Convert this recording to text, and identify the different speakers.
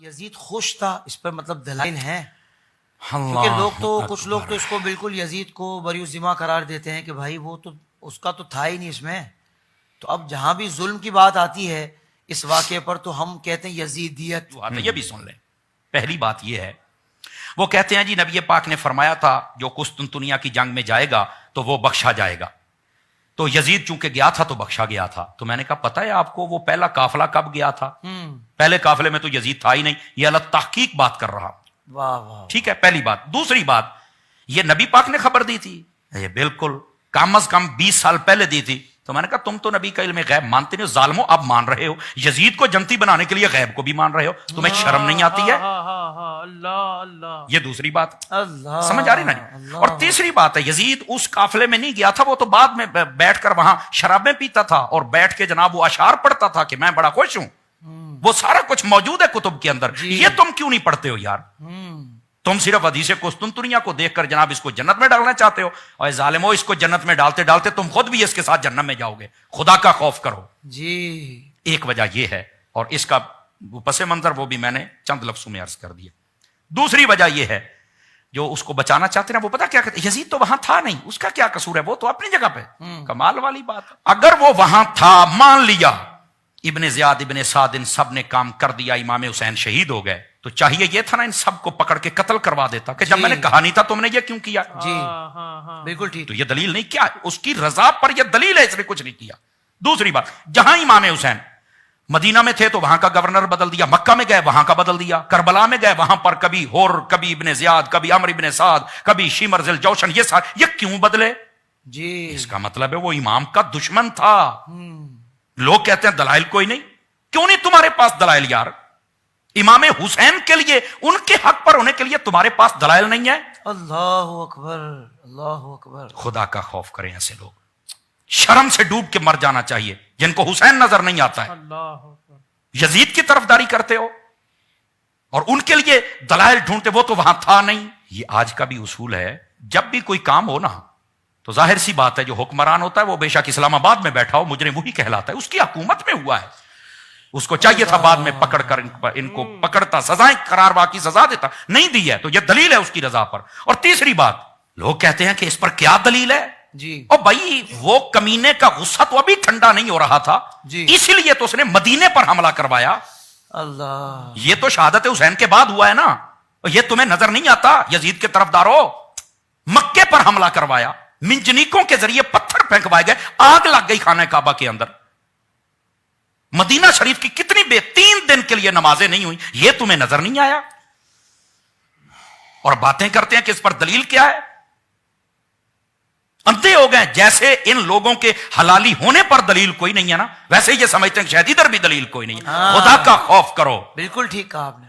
Speaker 1: یزید خوش تھا اس پر مطلب دلائل ہیں، کیونکہ کچھ لوگ تو اس کو بالکل یزید کو بری الذمہ قرار دیتے ہیں کہ بھائی وہ تو اس کا تو تھا ہی نہیں اس میں. تو اب جہاں بھی ظلم کی بات آتی ہے اس واقعے پر تو ہم کہتے ہیں یزیدیت.
Speaker 2: یہ بھی سن لیں. پہلی بات یہ ہے، وہ کہتے ہیں جی نبی پاک نے فرمایا تھا جو قسطنطنیہ کی جنگ میں جائے گا تو وہ بخشا جائے گا. تو یزید چونکہ گیا تھا تو بخشا گیا تھا. تو میں نے کہا پتہ ہے آپ کو وہ پہلا قافلہ کب گیا تھا؟ پہلے قافلے میں تو یزید تھا ہی نہیں. یہ اللہ تحقیق بات کر رہا.
Speaker 1: واہ واہ.
Speaker 2: ٹھیک ہے، پہلی بات. دوسری بات، یہ نبی پاک نے خبر دی تھی؟ یہ بالکل کم از کم 20 سال پہلے دی تھی. تو میں نے کہا تم تو نبی کا علم غیب مانتے نہیں ہو ظالمو، اب مان رہے ہو یزید کو جنتی بنانے کے لیے غیب کو بھی مان رہے ہو. تمہیں شرم نہیں آتی ہے؟ یہ دوسری بات سمجھ آ رہی نا جی. اور تیسری بات ہے، یزید اس قافلے میں نہیں گیا تھا، وہ تو بعد میں بیٹھ کر وہاں شرابیں پیتا تھا اور بیٹھ کے جناب وہ اشعار پڑھتا تھا کہ میں بڑا خوش ہوں. وہ سارا کچھ موجود ہے کتب کے اندر. یہ تم کیوں نہیں پڑھتے ہو یار؟ تم صرف حدیث قسطنطنیہ کو دیکھ کر جناب اس کو جنت میں ڈالنا چاہتے ہو. اور ظالمو، اس کو جنت میں ڈالتے ڈالتے تم خود بھی اس کے ساتھ جنت میں جاؤ گے. خدا کا خوف کرو.
Speaker 1: جی
Speaker 2: ایک وجہ یہ ہے، اور اس کا پس منظر وہ بھی میں نے چند لفظوں میں عرض کر دیا. دوسری وجہ یہ ہے، جو اس کو بچانا چاہتے ہیں وہ پتا کیا کہتے ہیں، یزید تو وہاں تھا نہیں، اس کا کیا قصور ہے، وہ تو اپنی جگہ پہ. کمال والی بات. اگر وہ وہاں تھا، مان لیا ابن زیاد ابن سعد ان سب نے کام کر دیا، امام حسین شہید ہو گئے، تو چاہیے یہ تھا نا ان سب کو پکڑ کے قتل کروا دیتا کہ جب میں نے کہا نہیں تھا تم نے یہ کیوں کیا.
Speaker 1: جی بالکل ٹھیک.
Speaker 2: تو یہ دلیل نہیں، کیا اس کی رضا پر یہ دلیل ہے، اس نے کچھ نہیں کیا. دوسری بات، جہاں امام حسین مدینہ میں تھے تو وہاں کا گورنر بدل دیا، مکہ میں گئے وہاں کا بدل دیا، کربلا میں گئے وہاں پر کبھی ہور، کبھی ابن زیاد، کبھی عمرو ابن سعد، کبھی شمر ذی الجوشن، یہ کیوں بدلے؟
Speaker 1: جی
Speaker 2: اس کا مطلب ہے وہ امام کا دشمن تھا. لوگ کہتے ہیں دلائل کوئی نہیں. کیوں نہیں تمہارے پاس دلائل یار؟ امام حسین کے لیے، ان کے حق پر ہونے کے لیے تمہارے پاس دلائل نہیں ہے؟
Speaker 1: اللہ اکبر اللہ اکبر.
Speaker 2: خدا کا خوف کریں. ایسے لوگ شرم سے ڈوب کے مر جانا چاہیے جن کو حسین نظر نہیں آتا ہے. یزید کی طرفداری کرتے ہو اور ان کے لیے دلائل ڈھونڈتے، وہ تو وہاں تھا نہیں. یہ آج کا بھی اصول ہے، جب بھی کوئی کام ہو نا تو ظاہر سی بات ہے جو حکمران ہوتا ہے وہ بے شک اسلام آباد میں بیٹھا ہو، مجرم وہی کہلاتا ہے. اس کی حکومت میں ہوا ہے، اس کو چاہیے تھا بعد میں پکڑ کر ان کو پکڑتا، سزائیں قرار واقعی سزا دیتا، نہیں دی ہے. تو یہ دلیل ہے اس کی رضا پر. اور تیسری بات، لوگ کہتے ہیں کہ اس پر کیا دلیل ہے
Speaker 1: جی.
Speaker 2: اور بھائی وہ کمینے کا غصہ تو ابھی ٹھنڈا نہیں ہو رہا تھا
Speaker 1: جی،
Speaker 2: اسی لیے تو اس نے مدینے پر حملہ کروایا.
Speaker 1: اللہ،
Speaker 2: یہ تو شہادت حسین کے بعد ہوا ہے نا. یہ تمہیں نظر نہیں آتا؟ یزید کے طرفداروں، مکے پر حملہ کروایا، منجنیکوں کے ذریعے پتھر پھینکوائے گئے، آگ لگ گئی خانہ کعبہ کے اندر. مدینہ شریف کی کتنی 3 دن کے لیے نمازیں نہیں ہوئی، یہ تمہیں نظر نہیں آیا؟ اور باتیں کرتے ہیں کہ اس پر دلیل کیا ہے. اندھے ہو گئے. جیسے ان لوگوں کے حلالی ہونے پر دلیل کوئی نہیں ہے نا، ویسے یہ سمجھتے ہیں کہ شاید ادھر بھی دلیل کوئی نہیں ہے. خدا کا خوف کرو.
Speaker 1: بالکل ٹھیک کہا آپ نے.